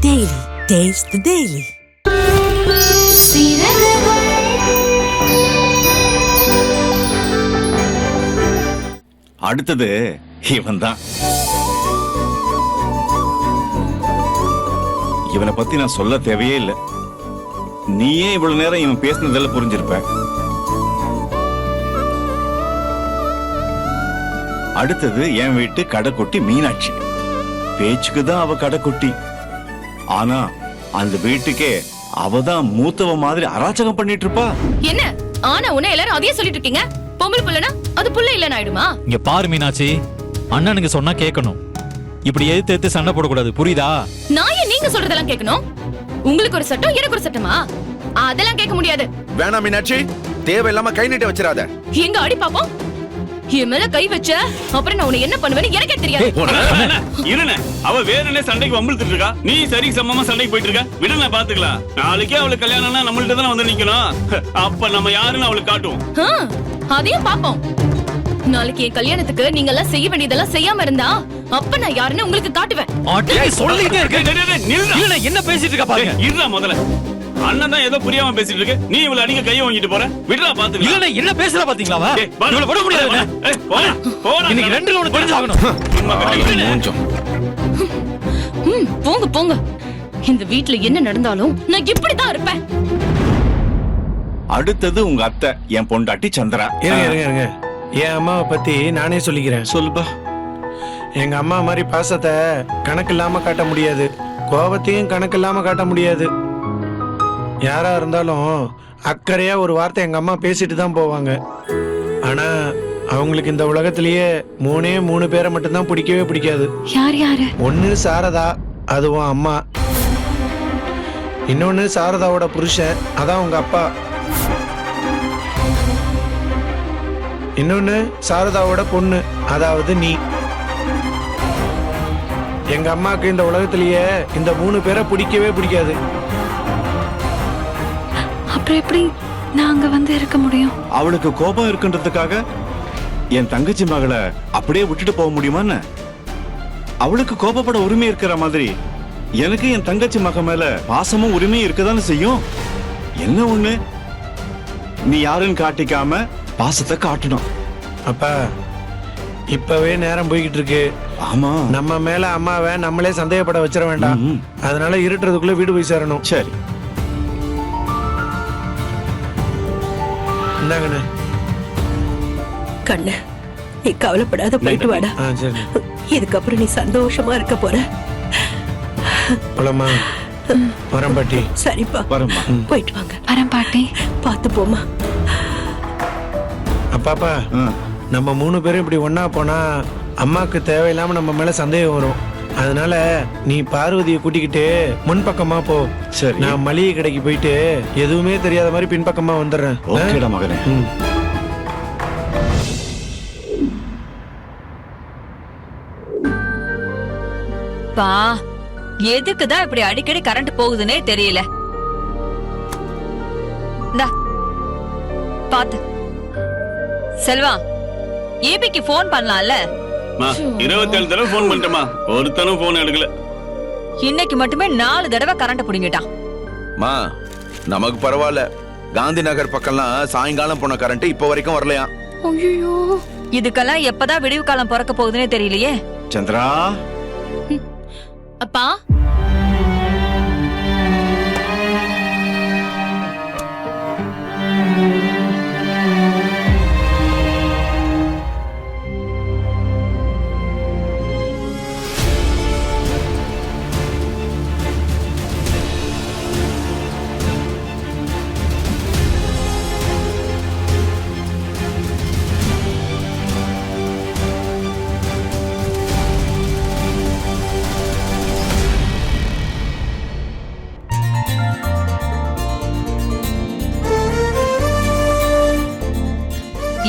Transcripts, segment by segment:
Daily. Taste the Daily. அடுத்தது இவன் தான். இவனை பத்தி நான் சொல்ல தேவையே இல்லை. நீயே இவ்வளவு நேரம் இவன் பேசினதெல்லாம் புரிஞ்சிருப்ப. அடுத்தது என் வீட்டு கடைக்குட்டி மீனாட்சி. பேச்சுக்குதான் அவ கடைக்குட்டி. ஆனா அந்த வீட்டுக்கே அவதான் மூத்தவ மாதிரி அராச்சகம் பண்ணிட்டு இருப்பா. என்ன ஆனா உன்ன எல்லாரும் அதையே சொல்லிட்டு இருக்கீங்க? பொம்பளை புள்ளனா அது புள்ள இல்லன்னு ஆயிடுமா? இங்க பாரு மீனாட்சி, அண்ணனுக்கு சொன்னா கேட்கணும். இப்படி எதிர்த்து சண்டை போடக்கூடாது, புரியுதா? நான் ஏன் நீங்க சொல்றதெல்லாம் கேட்கணும்? உங்களுக்கு ஒரு சட்டம், எனக்கு ஒரு சட்டமா? அதெல்லாம் கேட்க முடியாது. வேணாம் மீனாட்சி, தேவையில்லாம கை நீட்ட வச்சிராத. எங்க அடி பாப்போம். என் மேல கை வச்ச அப்புறம் நான் உன்னை என்ன பண்ணுவேன்னு எனக்கே தெரியாது. இருன அவ வேறனே சண்டைக்கு வம்பிழுத்துட்டு இருக்கா. நீ சரி சமமா சண்டைக்கு போயிட்டு இருக்க. விடுன பாத்துக்கலாம். நாளைக்கே அவளுக்கு கல்யாணம்னா நம்மள்ட்ட தான வந்து நிக்கணும். அப்ப நம்ம யாருன்னு அவளுக்கு காட்டுவோம். அதையும் பாப்போம். நாளைக்கு என் கல்யாணத்துக்கு நீங்க எல்லாம் செய்ய வேண்டியதெல்லாம் செய்யாம இருந்தா அப்ப நான் யாருன்னு உங்களுக்கு காட்டுவேன். சொல்லிட்டே இருக்க. என்ன பேசிட்டு இருக்கா பாருங்க. இருடா முதல்ல. அண்ணன் தான் ஏதோ புரியாம பேசிட்டு இருக்கு. நீ இவள அடிக்க கைய வாங்கிட்டு போற. விடுடா பாத்துக்கலாம். இல்ல என்ன பேசுறா பாத்தீங்களா? இவள விட முடியாது. இன்னைக்கு ரெண்டு லோன் தெரிஞ்சாகணும். போங்க போங்க. இந்த வீட்ல என்ன நடந்தாலும் நான் இப்படி தான் இருப்பேன். அடுத்தது உங்க அத்தை, என் பொண்டாட்டி சந்திரா. இருங்க என் அம்மாவை பத்தி நானே சொல்லிக்கிறேன். சொல்லுப்பா. எங்க அம்மா மாதிரி பாசத்தை கணக்கு இல்லாம காட்ட முடியாது, கோபத்தையும் கணக்கு இல்லாம காட்ட முடியாது. யாரா இருந்தாலும் அக்கறையா ஒரு வார்த்தை எங்க அம்மா பேசிட்டு தான் போவாங்க. ஆனா அவங்களுக்கு இந்த உலகத்திலேயே மூணு பேரை மட்டும்தான் பிடிக்கவே பிடிக்காது. யாரு? ஒன்னு சாரதா, அதுவும் அம்மா. இன்னொன்னு சாரதாவோட புருஷன், அதான் உங்க அப்பா. இன்னொன்னு சாரதாவோட பொண்ணு, அதாவது நீ. எங்க அம்மாக்கு இந்த உலகத்திலேயே இந்த 3 பேரை பிடிக்கவே பிடிக்காது. அப்புறம் எப்படி நாங்க வந்து இருக்க முடியும்? அவளுக்கு கோபம் இருக்குன்றதுக்காக என் தங்கச்சி மகளை அப்படியே விட்டுட்டு போக முடியுமான்னு? அவளுக்கு கோபப்பட உரிமை இருக்கிற மாதிரி எனக்கு என் தங்கச்சி மக மேல பாசமும் உரிமையும் இருக்கதானே செய்யும். என்ன ஒண்ணு, நீ யாருன்னு காட்டிக்காம பாசத்தை காட்டணும். அப்பா, இப்பவே நேரம் போய்கிட்டு இருக்கு. ஆமா, நம்ம மேல அம்மாவை நம்மளே சந்தேகப்பட வச்சிட வேண்டாம். அதனால இருட்டுறதுக்குள்ள வீடு போய் சேரணும். சரி. இந்தாங்கண்ணே. கண்ணு, நீ கவலைப்படாத, போயிட்டு வாடா. சரி. இதுக்கப்புறம் நீ சந்தோஷமா இருக்க போற. போலாமா? வரேன் பாட்டி. சரிப்பா, வரமா. போயிட்டு வாங்க. வரேன் பாட்டி. பார்த்து போமா. அப்பாப்பா, நம்ம 3 பேரும் இப்படி ஒன்னா போனா அம்மாக்கு தேவையில்லாம நம்ம மேல சந்தேகம் வரும். அதனால நீ பார்வதியை கூட்டிக்கிட்டு முன்பக்கமா போ. சரி. நான் மளிகை கடைக்கு போயிட்டு எதுவுமே தெரியாத மாதிரி பின்பக்கமா வந்துடுறேன். ஓகேடா மகனே. பா, எதுக்குதான் இப்படி அடிக்கடி கரண்ட் போகுதுன்னே தெரியல. பாத்து செல்வா, ஈபிக்கு போன் பண்ணலாம்ல? 27 தடவை போன் பண்ணிட்டமா, ஒருத்தனும் போன் எடுக்கல. இன்னைக்கு மட்டுமே 4 தடவை கரண்ட் புடிங்கிட்டான். மா, நமக்கு பரவாயில்ல. காந்தி நகர் பக்கம்லாம் சாயங்காலம் போன கரண்ட் இப்ப வரைக்கும் வரலையா? ஐயோ, இதுக்கெல்லாம் எப்பதான் விடிவு காலம் பிறக்க போகுதுன்னே தெரியலையே. சந்திரா. அப்பா,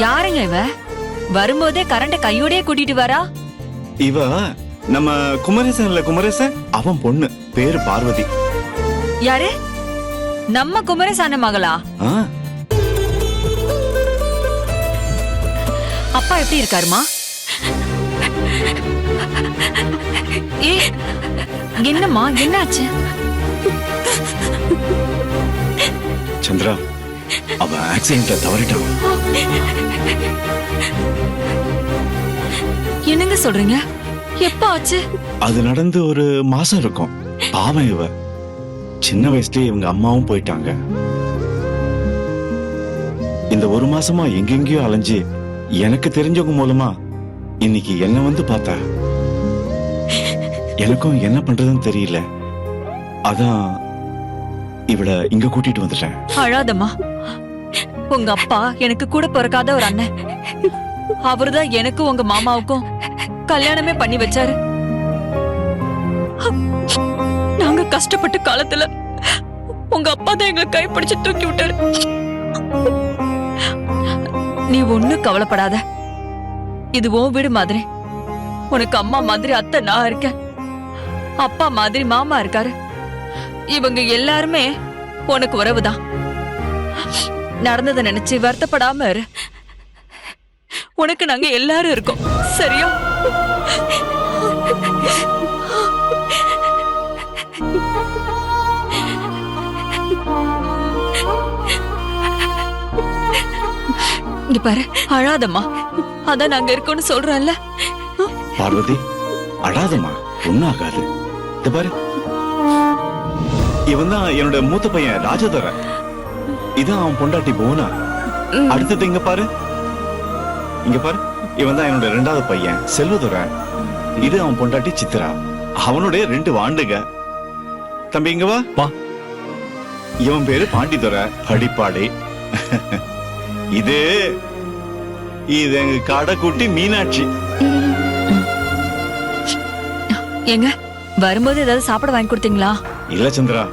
யாருங்க இவ? வரும்போதே கரண்ட கையோடயே கூட்டிட்டு வரா. இவ நம்ம குமரேசன் இல்ல, குமரேசன் அவன் பொண்ணு, பேரு பார்வதி. யாரு? நம்ம குமரேசன் மகளா? அப்பா எப்படி இருக்காருமா? என்னம்மா என்னாச்சு? சந்திரா, அவன் ஆக்சிடென்ட்ல தவறிட்டான். என்னங்க சொல்றீங்க? எப்ப ஆச்சு? அது நடந்து ஒரு மாசம் இருக்கும். பாவம் இவ சின்ன வயசுலயே இவங்க அம்மாவும் போயிட்டாங்க. இந்த ஒரு மாசமா எங்கெங்கயோ அலைஞ்சு எனக்கு தெரிஞ்சவங்க மூலமா இன்னைக்கு என்ன வந்து பார்த்தா. எனக்கும் என்ன பண்றதுன்னு தெரியல. அதான் இவள இங்க கூட்டிட்டு வந்துட்டேன். அழாதம்மா. உங்க அப்பா எனக்கு கூட பிறக்காத ஒரு அண்ணன். அவருதான் எனக்கும் உங்க மாமாவுக்கும் கல்யாணமே பண்ணி வச்சாரு. நாங்க கஷ்டப்பட்ட காலத்துல உங்க அப்பா தான் எங்களை கைப்பிடிச்சு தூக்கி விட்டாரு. நீ ஒண்ணும் கவலைப்படாத. இது உன் வீடு மாதிரி. உனக்கு அம்மா மாதிரி அத்தை நான் இருக்கேன். அப்பா மாதிரி மாமா இருக்காரு. இவங்க எல்லாருமே உனக்கு உறவுதான். நடந்ததை நினைச்சு வருத்தப்படாம இரு. உனக்கு நாங்க எல்லாரும் இருக்கோம். சரியா? இங்க பாரு, அழாதம்மா. அதான் நாங்க இருக்கோம்னு சொல்றேன்ல. பார்வதி, அழாதம்மா, ஒண்ணும் ஆகாது. இது பாரு, இவன் தான் என்னோட மூத்த பையன் ராஜதர. இதான் அவன் பொண்டாட்டி புவனா. அடுத்தது இங்க பாரு, இங்க பாரு, இவன் தான் என்னோட 2வது பையன் செல்வதுரை. இது அவன் பொண்டாட்டி சித்ரா. அவனுடைய 2 வாண்டுக. தம்பி இங்க வா. இவன் பேரு பாண்டிதுரை, படிப்பாடி. இது எங்க கடைக்குட்டி மீனாட்சி. ஏங்க, வரும்போது ஏதாவது சாப்பிட வாங்கி கொடுத்தீங்களா? இல்ல சந்திரா,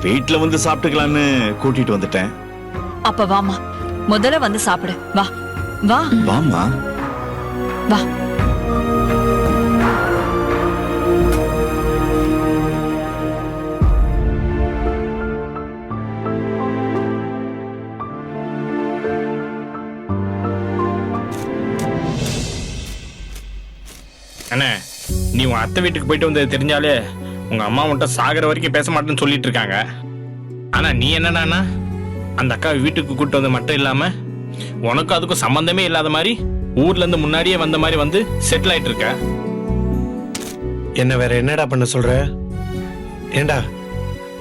வீட்டுல வந்து சாப்பிட்டுக்கலான்னு கூட்டிட்டு வந்துட்டேன். அப்ப வாமா, முதல்ல வந்து சாப்பிடு. வா வா வாமா. வா. அண்ணே, நீ உன் அத்தை வீட்டுக்கு போயிட்டு வந்தது தெரிஞ்சாலே உங்க அம்மா மட்டும் சாகிற வரைக்கும் பேச மாட்டேன்னு சொல்லிட்டு இருக்காங்க. ஆனா நீ என்னடானா அந்த அக்காவை வீட்டுக்கு கூட்டு வந்த மட்டும் இல்லாம உனக்கும் அதுக்கும் சம்பந்தமே இல்லாத மாதிரி ஊர்ல இருந்து முன்னாடியே வந்த மாதிரி வந்து செட்டில் ஆயிட்டு இருக்க. என்ன வேற என்னடா பண்ண சொல்ற? ஏண்டா,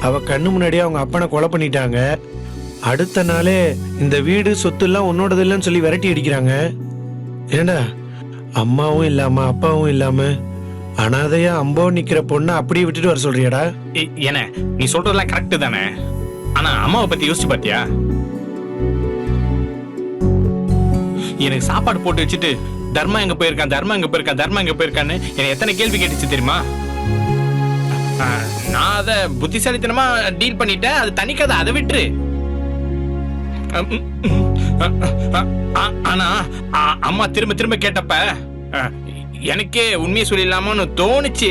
அவ கண்ணு முன்னாடியே அவங்க அப்பனை கொலை பண்ணிட்டாங்க. அடுத்த நாளே இந்த வீடு சொத்து எல்லாம் உன்னோடது இல்லைன்னு சொல்லி விரட்டி அடிக்கிறாங்க. ஏண்டா, அம்மாவும் இல்லாம அப்பாவும் இல்லாம அனாதையா அம்போ நிக்கிற பொண்ணை அப்படியே விட்டுட்டு வர சொல்றியாடா? என்ன நீ சொல்றதெல்லாம் கரெக்ட் தானே, ஆனா அம்மாவை பத்தி யோசிச்சு பாத்தியா? எனக்கு சாப்பாடு போட்டு வச்சுட்டு தர்மா எங்க போயிருக்கான், தர்மா எங்க போயிருக்கான், தர்மா எங்க போயிருக்கான்னு என்னை எத்தனை கேள்வி கேட்டுச்சு தெரியுமா? நான் அத புத்திசாலித்தனமா டீல் பண்ணிட்டேன். அது தனி கதை, அதை விட்டுரு. ஆனா அம்மா திரும்ப திரும்ப கேட்டப்ப எனக்கே உண்மையை சொல்லிடலாமான்னு தோணுச்சு.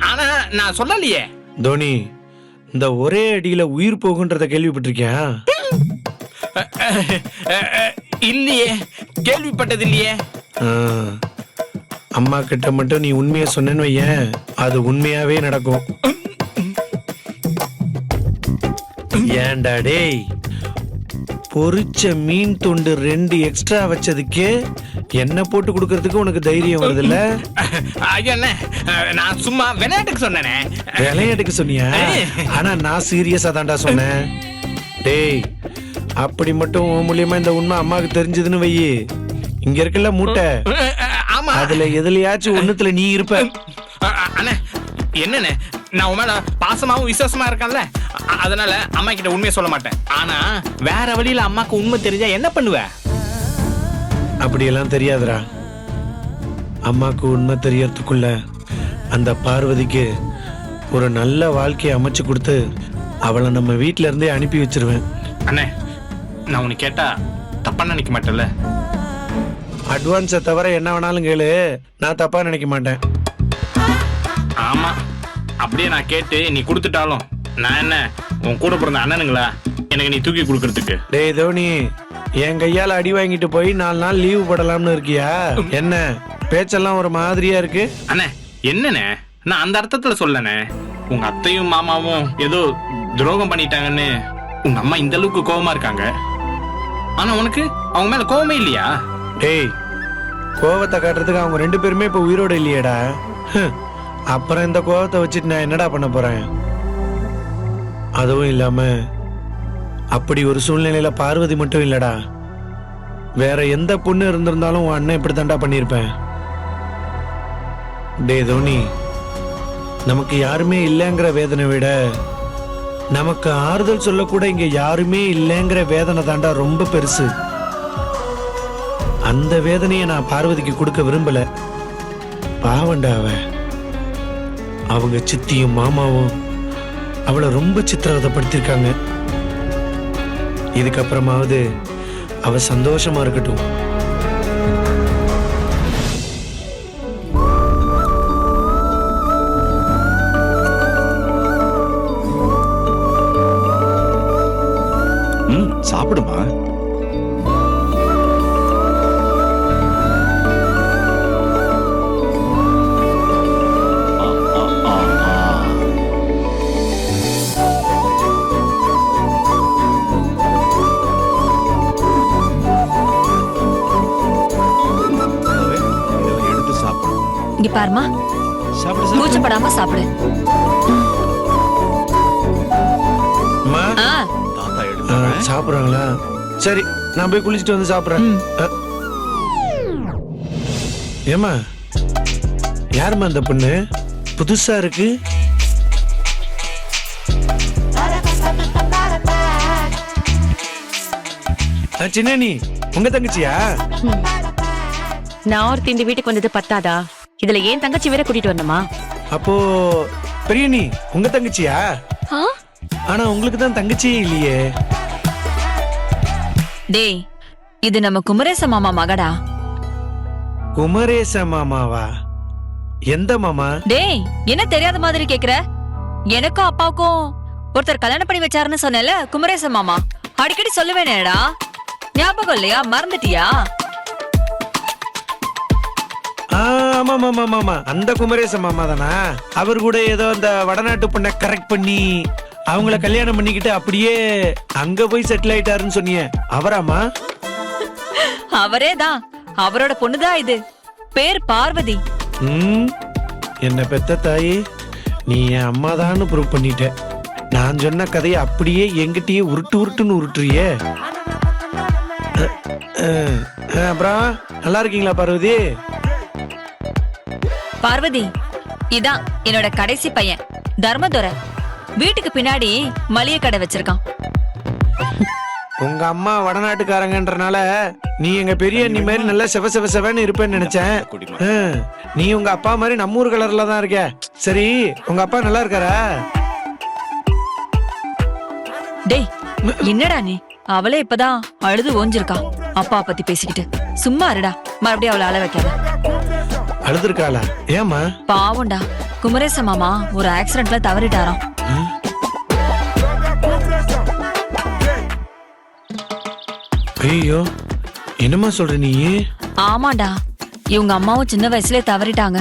ஆனா நான் சொல்லலையே. தோனி, இந்த ஒரே அடியில உயிர் போகுன்றத கேள்விப்பட்டிருக்கியா? இல்லையே, கேள்விப்பட்டது இல்லையே. அம்மா கிட்ட மட்டும் நீ உண்மையை சொன்னேன்னு வையேன், அது உண்மையாவே நடக்கும். ஏண்டா டேய், பொரிச்ச மீன் துண்டு 2 எக்ஸ்ட்ரா வச்சதுக்கே என்ன போட்டு கொடுக்கறதுக்கு உனக்கு தைரியம் வருது இல்ல? நான் சும்மா விளையாட்டுக்கு சொன்னேனே. விளையாட்டுக்கு சொன்னியா? ஆனா நான் சீரியஸா தான்டா சொன்னேன். டேய், அப்படி மட்டும் உன் மூலியமா இந்த உண்மை அம்மாவுக்கு தெரிஞ்சதுன்னு வையி, இங்க இருக்கல மூட்டை, அதுல எதுலயாச்சும் ஒண்ணுத்துல நீ இருப்ப. அண்ணே, என்னண்ணே, நான் உன் மேல பாசமாவும் விசுவாசமா இருக்கேன்ல, அதனால அம்மா கிட்ட உண்மையை சொல்ல மாட்டேன். ஆனா வேற வழியில அம்மாக்கு உண்மை தெரிஞ்சா என்ன பண்ணுவ? அப்படியெல்லாம் தெரியாதுடா. அம்மாக்கு உண்மை தெரியறதுக்குள்ள அந்த பார்வதிக்கு ஒரு நல்ல வாழ்க்கையை அமைச்சு கொடுத்து அவளை நம்ம வீட்டுல இருந்தே அனுப்பி வச்சிருவேன். அண்ணே, நான் உனக்கு கேட்டா தப்பா நினைக்க மாட்டேன்ல? அட்வான்ஸை தவிர என்ன வேணாலும் கேளு, நான் தப்பா நினைக்க மாட்டேன். ஆமா, அப்படியே நான் கேட்டு நீ கொடுத்துட்டாலும் நான் என்ன உன் கூட பிறந்த அண்ணனுங்களா எனக்கு நீ தூக்கி கொடுக்கறதுக்கு? டேய் தோனி, என் கையால அடி வாங்கிட்டு போய் 4 நாள் லீவு போடலாம்னு இருக்கியா? என்ன பேச்செல்லாம் ஒரு மாதிரியா இருக்கு. அண்ணே என்னண்ணே, நான் அந்த அர்த்தத்துல சொல்லனே. உங்க அத்தையும் மாமாவும் ஏதோ துரோகம் பண்ணிட்டாங்கன்னு உங்க அம்மா இந்த அளவுக்கு கோவமா இருக்காங்க. ஆனா உனக்கு அவங்க மேல கோவமே இல்லையா? டேய், கோவத்தை காட்டுறதுக்கு அவங்க 2 பேருமே இப்ப உயிரோட இல்லையேடா. அப்புறம் இந்த கோவத்தை வச்சுட்டு நான் என்னடா பண்ண போறேன்? அதுவும் இல்லாம அப்படி ஒரு சூழ்நிலையில பார்வதி மட்டும் இல்லடா, வேற எந்த பொண்ணு இருந்திருந்தாலும் உன் அண்ணன் இப்படி தாண்டா பண்ணியிருப்பேன். டே தோனி, நமக்கு யாருமே இல்லைங்கிற வேதனை விட நமக்கு ஆறுதல் சொல்லக்கூட இங்க யாருமே இல்லைங்கிற வேதனை தாண்டா ரொம்ப பெருசு. அந்த வேதனையை நான் பார்வதிக்கு கொடுக்க விரும்பல. பாவண்டா அவங்க சித்தியும் மாமாவும் அவளை ரொம்ப சித்திரவதைப்படுத்திருக்காங்க. இதுக்கப்புறமாவது அவ சந்தோஷமா இருக்கட்டும். சாப்பிடுமா. எடுத்து சாப்பிடு. இங்க பாருமா, சாப்பிடு சாப்பிடு. கூச்சப்படாம சாப்பிடு. அம்மா, ஆ, தாத்தா எடுத்து சாப்பிடுறாங்களா? சரி, நான் போய் குளிச்சுட்டு வந்து சாப்பிடுறேன். ஏமா, யாரும்மா அந்த பொண்ணு? புதுசா இருக்கு. சின்னி, உங்க தங்கச்சியா? நான் ஒருத்தி இந்த வீட்டுக்கு வந்தது பத்தாதா? இதுல ஏன் தங்கச்சி வேற கூட்டிட்டு வரணுமா? அப்போ பெரியனி உங்க தங்கச்சியா? ஆனா உங்களுக்கு தான் தங்கச்சியே இல்லையே. டேய், இது நம்ம குமரேச மாமா மகடா. குமரேச மாமாவா? எந்த மாமா? டேய், என்ன தெரியாத மாதிரி கேக்குற? எனக்கும் அப்பாவுக்கும் ஒருத்தர் கல்யாணம் பண்ணி வச்சாருன்னு சொன்னேல, குமரேச மாமா. அடிக்கடி சொல்லுவேனேடா, ஞாபகம் இல்லையா? மறந்துட்டியா? ஆமா மாமா மாமா, அந்த குமரேச மாமா தானா? அவர் கூட ஏதோ அந்த வடநாட்டு பொண்ணை கரெக்ட் பண்ணி அவங்கள கல்யாணம் பண்ணிக்கிட்டு அப்படியே அங்க போய் செட்டில் ஆயிட்டாருன்னு சொன்னீங்க, அவராமா? அவரே தான். அவரோட பொண்ணுதான் இது. பேர் பார்வதி. என்ன பெத்த தாயி, நீ என் அம்மாதான்னு ப்ரூவ் பண்ணிட்ட. நான் சொன்ன கதையை அப்படியே எங்கிட்டயே உருட்டுன்னு உருட்டுறியே. அப்புறம் நல்லா இருக்கீங்களா பார்வதி? பார்வதி, இதான் என்னோட கடைசி பையன் தர்மதுரை. வீட்டுக்கு பின்னாடி மளிகை கடை வச்சிருக்கான். உங்க அம்மா வடநாட்டுக்காரங்கன்றனால நீ எங்க பெரிய நீ மாதிரி நல்லா செவ செவ செவன்னு இருப்பேன்னு நினைச்சேன். நீ உங்க அப்பா மாதிரி நம்ம ஊர் கலர்ல தான் இருக்க. சரி, உங்க அப்பா நல்லா இருக்காரா? டேய், என்னடா நீ? அவளே இப்பதான் அழுது ஓஞ்சிருக்கா அப்பா பத்தி பேசிக்கிட்டு. சும்மா இருடா, மறுபடியும் அவளை அழ வைக்காத. அழுதுருக்காளா? ஏமா? பாவம்டா, குமரேச மாமா ஒரு ஆக்சிடென்ட்ல தவறிட்டாராம். ஐயோ, என்னமா சொல்ற நீ? ஆமாண்டா, இவங்க அம்மாவும் சின்ன வயசுல தவறிட்டாங்க.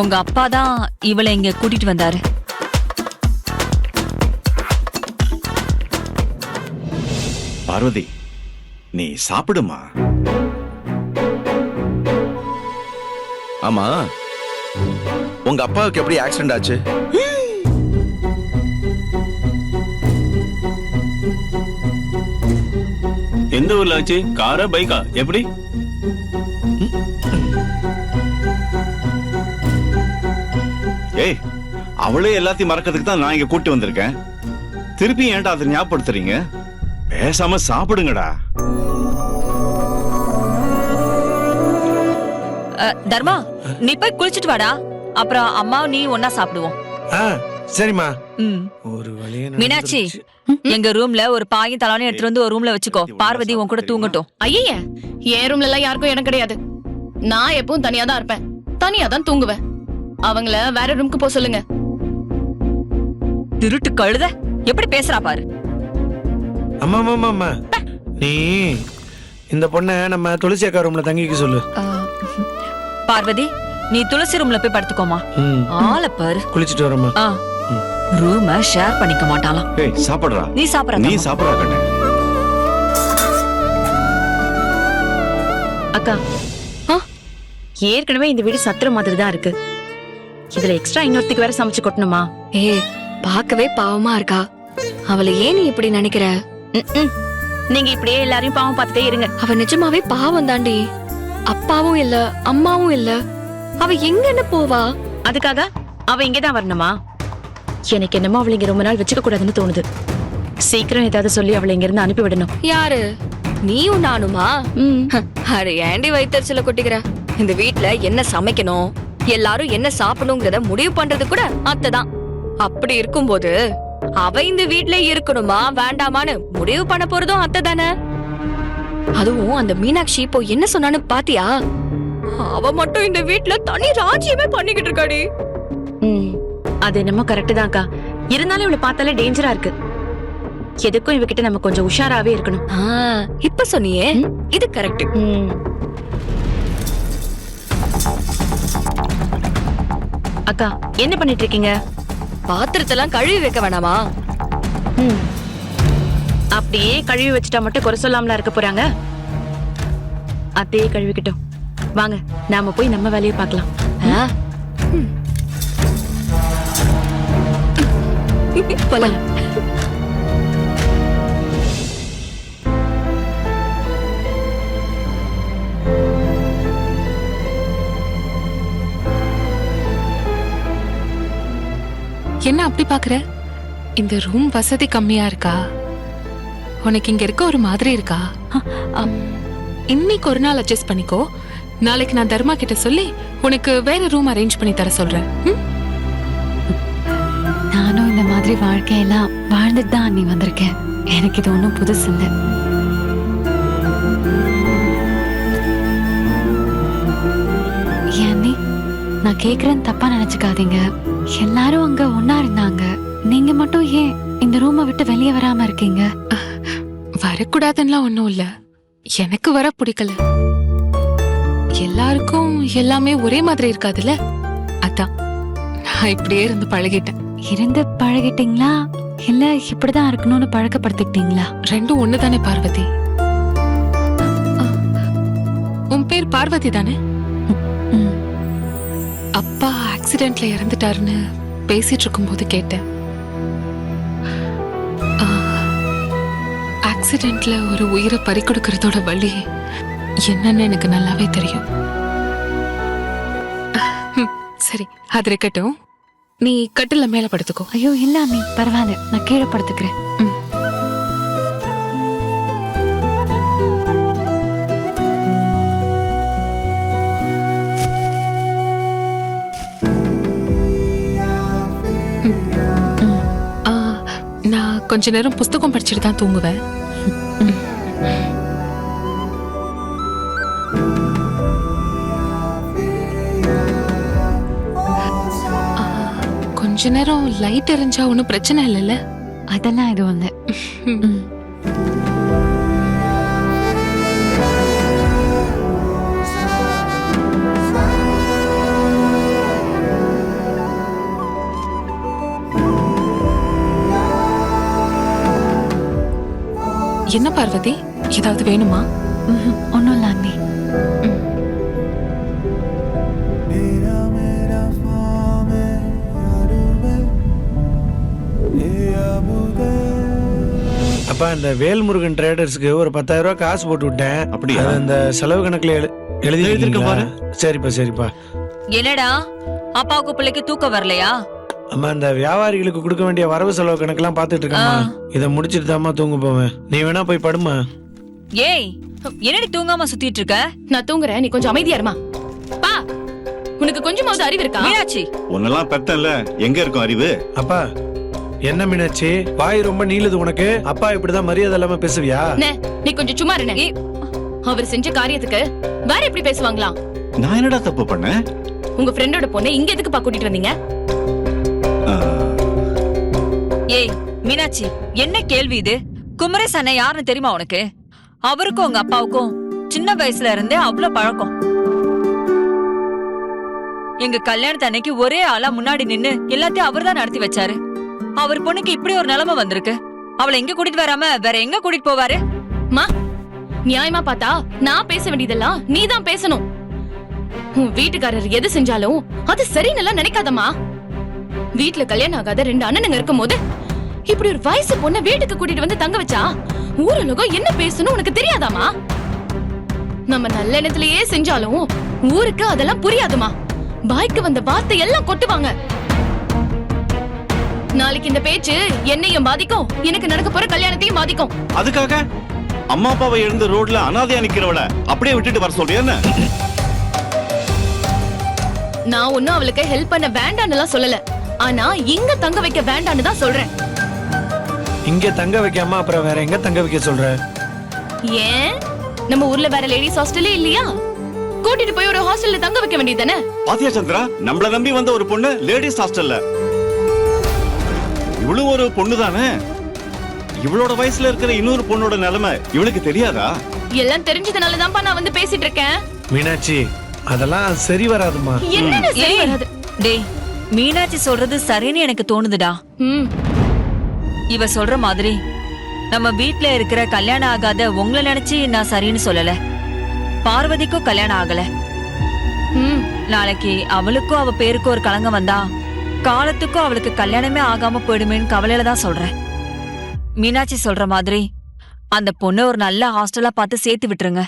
உங்க அப்பா தான் இவளை இங்க கூட்டிட்டு வந்தாரு. பார்வதி, நீ சாப்பிடுமா. ஆமா, உங்க அப்பாவுக்கு எப்படி ஆக்சிடென்ட் ஆச்சு? எந்த ஊர்ல ஆச்சு? காரா பைக்கா எப்படி? ஏய், அவளே எல்லாத்தையும் மறக்கிறதுக்கு தான் நான் இங்க கூட்டி வந்திருக்கேன். திருப்பி ஏன்டா அதை ஞாபகப்படுத்துறீங்க? பேசாம சாப்பிடுங்கடா. தர்மா, நீ போய் குளிச்சிட்டு வாடா. அப்புறம் அம்மாவும் நீ ஒன்னா சாப்பிடுவோம். சரிம்மா. ஒரு வழியா மீனாட்சி, எங்க ரூம்ல ஒரு பாயும் தலானையும் எடுத்துட்டு வந்து ஒரு ரூம்ல வச்சுக்கோ. பார்வதி உன் கூட தூங்கட்டும். ஐயே, என் ரூம்ல எல்லாம் யாருக்கும் இடம் கிடையாது. நான் எப்பவும் தனியா தான் இருப்பேன், தனியா தான் தூங்குவேன். அவங்கள வேற ரூமுக்கு போக சொல்லுங்க. திருட்டு கழுத எப்படி பேசுறா பாரு. அம்மா அம்மா அம்மா, நீ, இந்த பொண்ணை நம்ம துளசி அக்கா ரூம்ல தங்கிக்க சொல்லு. பார்வதி, நீ துளசி ரூம்ல போய் படுத்துக்கோமா. ம் ஆள பாரு. குளிச்சுட்டு வரமா. ரூம ஷேர் பண்ணிக்க மாட்டாளாம். ஏய் சாப்பிடுறா. நீ சாப்பிடுற. நீ சாப்பிடுறா கண்ணு. அக்கா ஏற்கனவே இந்த வீடு சத்திர மாதிரி தான் இருக்கு. இதுல எக்ஸ்ட்ரா இன்னொருத்திக்கு வேற சமைச்சு கொட்டணுமா? பார்க்கவே பாவமா இருக்கா. அவளை ஏன் நீ இப்படி நினைக்கிற? நீங்க இப்படியே எல்லாரையும் பாவம் பார்த்துட்டே இருங்க. அவ நிஜமாவே பாவம் தாண்டி. அப்பாவும் இல்ல, அம்மாவும் இல்ல. அவ எங்கன்னு போவா? அதுக்காக அவ இங்கதான் வரணுமா? எனக்கு என்னமோ அவளை இங்க ரொம்ப நாள் வச்சுக்க கூடாதுன்னு தோணுது. சீக்கிரம் ஏதாவது சொல்லி அவளை இங்க இருந்து அனுப்பி விடணும். யாரு? நீயும் நானுமா? அட ஏண்டி வயிற்றுல கொட்டிக்கிற? இந்த வீட்ல என்ன சமைக்கணும், எல்லாரும் என்ன சாப்பிடணுங்கிறத முடிவு பண்றது கூட அத்தைதான். அப்படி இருக்கும்போது அவ இந்த வீட்ல இருக்கணுமா வேண்டாமான்னு முடிவு பண்ண போறதும் அத்தை தானே. அதுவும் அந்த மீனாட்சி இப்போ என்ன சொன்னான்னு பாத்தியா? அவ மட்டும் இந்த வீட்ல தனி ராஜ்யமே பண்ணிக்கிட்டு இருக்காடி. அது என்னமோ கரெக்ட் தான் அக்கா. இருந்தாலும் இவளை பார்த்தாலே டேஞ்சரா இருக்கு. எதுக்கும் இவகிட்ட நம்ம கொஞ்சம் உஷாராவே இருக்கணும். இப்ப சொன்னியே, இது கரெக்ட். அக்கா என்ன பண்ணிட்டு இருக்கீங்க? பாத்திரத்தெல்லாம் கழுவி வைக்க வேணாமா? அப்படியே கழுவி வச்சுட்டா மட்டும் குறை சொல்லாமலா இருக்க போறாங்க. அத்தையே கழுவிக்கிட்டோம். வாங்க நாம போய் நம்ம வேலையை பார்க்கலாம். போலாம். என்ன அப்படி பாக்குற? இந்த ரூம் வசதி கம்மியா இருக்கா? உனக்கு இங்க இருக்க ஒரு மாதிரி இருக்கா? இன்னைக்கு ஒரு நாள் அட்ஜஸ்ட் பண்ணிக்கோ. நாளைக்கு நான் தர்மா கிட்ட சொல்லி உனக்கு வேற ரூம் அரேஞ்ச் பண்ணி தர சொல்றேன். நானும் இந்த மாதிரி வாழ்க்கையெல்லாம் வாழ்ந்துட்டு தான் நீ வந்திருக்கேன். எனக்கு இது ஒன்றும் புதுசு இல்லை. ஏன்னி, நான் கேக்குறேன்னு தப்பா நினைச்சுக்காதீங்க. எல்லாரும் அங்க ஒன்னா இருந்தாங்க. நீங்க மட்டும் ஏன் இந்த ரூமை விட்டு வெளியே வராம இருக்கீங்க? வரக்கூடாதுன்னா ஒண்ணும் இல்ல, எனக்கு வர பிடிக்கல. எல்லாருக்கும் எல்லாமே ஒரே மாதிரி இருக்காதுல்ல, அதான் நான் இப்படியே இருந்து பழகிட்டேன். இருந்து பழகிட்டீங்களா இல்ல இப்படிதான் இருக்கணும்னு பழக்கப்படுத்திக்கிட்டீங்களா? ரெண்டும் ஒண்ணுதானே பார்வதி? உன் பேர் பார்வதி தானே? அப்பா ஆக்சிடென்ட்ல இறந்துட்டாருன்னு பேசிட்டு இருக்கும் போது கேட்டேன். ஆக்சிடென்ட்ல ஒரு உயிரை பறிகொடுக்கறதோட வலி என்னன்னு எனக்கு நல்லாவே தெரியும். சரி, அது இருக்கட்டும். நீ கட்டில மேல படுத்துக்கோ. ஐயோ இல்ல அண்ணி, பரவாயில்ல, நான் கீழே படுத்துக்கிறேன். நான் கொஞ்ச நேரம் புஸ்தகம் படிச்சுட்டு தான் தூங்குவேன். கொஞ்ச நேரம் லைட் எரிஞ்சா ஒன்னும் பிரச்சனை இல்லைல்ல? அதெல்லாம் எதுவும் இல்லை. என்ன பார்வதி, ஏதாவது வேணுமா? ஒன்னும் இல்ல அண்ணி. அப்பா, இந்த வேல்முருகன் ட்ரேடர்ஸ்க்கு ஒரு 10,000 ரூபாய் காசு போட்டு விட்டேன். அப்படியா? அது அந்த செலவு கணக்குல எழுதி எழுதிருக்கேன் பாரு. சரிப்பா சரிப்பா. என்னடா அப்பாவுக்கு பிள்ளைக்கு தூக்கம் வரலையா? அம்மா, இந்த வியாபாரிகளுக்கு கொடுக்க வேண்டிய வரவு செலவு கணக்கெல்லாம் பாத்துட்டு இருக்கேம்மா. இதை முடிச்சிட்டு தாம்மா தூங்க போவேன். நீ வேணா போய் படுமா. ஏய், என்னடி தூங்காம சுத்திட்டு இருக்க? நான் தூங்குறேன், நீ கொஞ்சம் அமைதியா இருமா. பா, உனக்கு கொஞ்சமாவது அறிவு இருக்கா? மீனாட்சி, உன்னெல்லாம் பெத்தன்ல, எங்க இருக்கும் அறிவு? அப்பா, என்ன மீனாட்சி, வாய் ரொம்ப நீளுது உனக்கு. அப்பா இப்படிதான் மரியாதை இல்லாம பேசுவியா? நீ கொஞ்சம் சும்மா இருங்க. அவர் செஞ்ச காரியத்துக்கு வேற எப்படி பேசுவாங்களாம்? நான் என்னடா தப்பு பண்ணேன்? உங்க ஃப்ரெண்டோட பொண்ணு இங்க எதுக்கு கூட்டிட்டு வந்தீங்க? ஏய் மீனாட்சி, என்ன கேள்வி இது? குமரேச் அண்ணன் யாருன்னு தெரியுமா உனக்கு? அவருக்கும் உங்க அப்பாவுக்கும் சின்ன வயசுல இருந்தே அவ்வளவு பழக்கம். எங்க கல்யாணத்து அன்னைக்கு ஒரே ஆளா முன்னாடி நின்னு எல்லாத்தையும் அவர்தான் நடத்தி வச்சாரு. அவர் பொண்ணுக்கு இப்படி ஒரு நிலைமை வந்திருக்கு. அவளை எங்க கூட்டிட்டு வராம வேற எங்க கூட்டிட்டு போவாரு? மா, நியாயமா பார்த்தா நான் பேச வேண்டியதெல்லாம் நீதான் பேசணும். உன் வீட்டுக்காரர் எது செஞ்சாலும் அது சரின்னு நினைக்காதம்மா. வீட்டுல கல்யாணம் ஆகாத 2 அண்ணனுங்க இருக்கும் போது இப்படி ஒரு வயசு பொண்ண வீட்டுக்கு கூட்டிட்டு வந்து தங்க வச்சா ஊருலகம் என்ன பேசணும் உனக்கு தெரியாதாமா? நம்ம நல்ல எண்ணத்திலேயே செஞ்சாலும் ஊருக்கு அதெல்லாம் புரியாதுமா. பாய்க்கு வந்த வார்த்தை எல்லாம் கொட்டுவாங்க. நாளைக்கு இந்த பேச்சு என்னையும் பாதிக்கும், எனக்கு நடக்க போற கல்யாணத்தையும் பாதிக்கும். அதுக்காக அம்மா அப்பாவை எழுந்து ரோட்ல அனாதையா நிக்கிறவள அப்படியே விட்டுட்டு வர சொல்றியா என்ன? நான் ஒன்னும் அவளுக்கு ஹெல்ப் பண்ண வேண்டான்னு சொல்லல. ஆனா இங்க தங்க வைக்க வேண்டான்னு தான் சொல்றேன். இங்க தங்க வைக்காம அப்புறம் வேற எங்க தங்க வைக்க சொல்ற? ஏன் நம்ம ஊர்ல வேற லேடிஸ் ஹாஸ்டலே இல்லையா? கூட்டிட்டு போய் ஒரு ஹாஸ்டல்ல தங்க வைக்க வேண்டியதானே? பாத்தியா சந்திரா, நம்மள நம்பி வந்த ஒரு பொண்ணு லேடிஸ் ஹாஸ்டல்ல. இவ்வளவு ஒரு பொண்ணு தானே, இவளோட வயசுல இருக்கிற இன்னொரு பொண்ணோட நிலைமை இவளுக்கு தெரியாதா? எல்லாம் தெரிஞ்சதுனாலதான்ப்பா நான் வந்து பேசிட்டு இருக்கேன். மீனாட்சி, அதெல்லாம் சரி வராதுமா. என்னன்னு சரி ஏய், வராது? டேய், மீனாட்சி சொல்றது சரின்னு எனக்கு தோணுதுடா. ம், இவ சொல்ற மாதிரி நம்ம வீட்ல இருக்கிற கல்யாணம் ஆகாத உங்களை நினைச்சு நான் சரின்னு சொல்லல. பார்வதிக்கும் கல்யாணம் ஆகல. ம். நாளைக்கு அவளுக்கும் அவ பேருக்கும் ஒரு களங்கம் வந்தா காலத்துக்கும் அவளுக்கு கல்யாணமே ஆகாம போயிடுமேன்னு கவலையில தான் சொல்றேன். மீனாட்சி சொல்ற மாதிரி அந்த பொண்ணு ஒரு நல்ல ஹாஸ்டலா பார்த்து சேர்த்து விட்டுருங்க.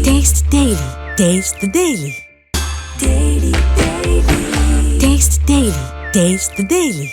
Taste Daily. Taste the Daily. Taste Daily. Taste the Daily.